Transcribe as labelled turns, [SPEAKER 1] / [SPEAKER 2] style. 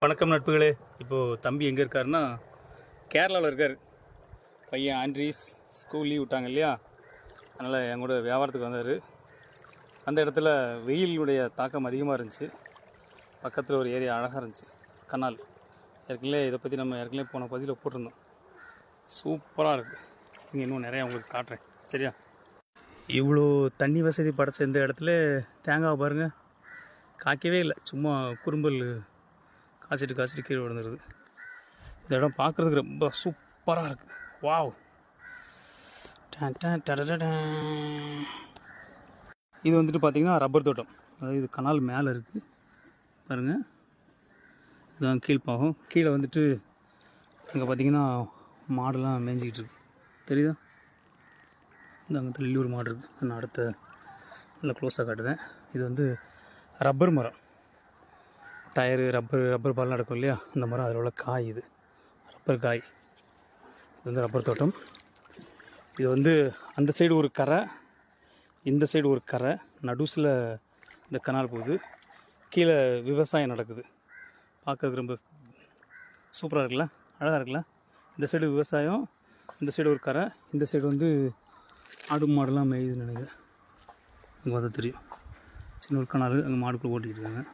[SPEAKER 1] வணக்கம் நட்புகளே. இப்போது தம்பி எங்கே இருக்காருன்னா கேரளாவில் இருக்கார். பையன் ஆண்ட்ரீஸ் ஸ்கூல் லீவ் விட்டாங்க இல்லையா, அதனால் என் கூட வியாபாரத்துக்கு வந்தார். அந்த இடத்துல வெயிலுடைய தாக்கம் அதிகமாக இருந்துச்சு. பக்கத்தில் ஒரு ஏரியா அழகாக இருந்துச்சு, கனால். ஏற்கனவே இதை பற்றி நம்ம ஏற்கனவே போன பதிவில் போட்டிருந்தோம். சூப்பராக இருக்குது. இங்கே இன்னும் நிறையா உங்களுக்கு காட்டுறேன், சரியா? இவ்வளோ தண்ணி வசதி படைச்ச இந்த இடத்துல தேங்காய் பாருங்கள், காய்க்கவே இல்லை. சும்மா குறும்பல் காய்ச்சிட்டு கீழே விழுந்துருது. இந்த இடம் பார்க்குறதுக்கு ரொம்ப சூப்பராக இருக்குது. வாவ்! இது வந்துட்டு பார்த்திங்கன்னா ரப்பர் தோட்டம். அதாவது இது கனால் மேலே இருக்குது பாருங்கள். இதுதான் கீழ்ப்பாகம். கீழே வந்துட்டு அங்கே பார்த்திங்கன்னா மாடெல்லாம் மேய்ஞ்சிக்கிட்டு இருக்கு, தெரியுதா? இந்த அங்கே தள்ளி ஒரு மாடு இருக்குது. நான் அடுத்த நல்லா க்ளோஸாக காட்டுதேன். இது வந்து ரப்பர் மரம். டயரு ரப்பர் பால் நடக்கும் இல்லையா, அந்த மரம். அதில் உள்ள காய் இது ரப்பர் காய். இது வந்து ரப்பர் தோட்டம். இது வந்து அந்த சைடு ஒரு கரை, இந்த சைடு ஒரு கரை, நடுசில் இந்த கனால் போகுது. கீழே விவசாயம் நடக்குது. பார்க்கறதுக்கு ரொம்ப சூப்பராக இருக்குல்ல, அழகாக இருக்குல்ல. இந்த சைடு விவசாயம், இந்த சைடு ஒரு கரை, இந்த சைடு வந்து ஆடு மாடுலாம் மேயுதுன்னு நினைக்கிறேன். இங்கே பார்த்தா தெரியும். சின்ன ஒரு கனால், அங்கே மாடுக்குள்ளே ஓட்டிக்கிட்டு இருக்காங்க.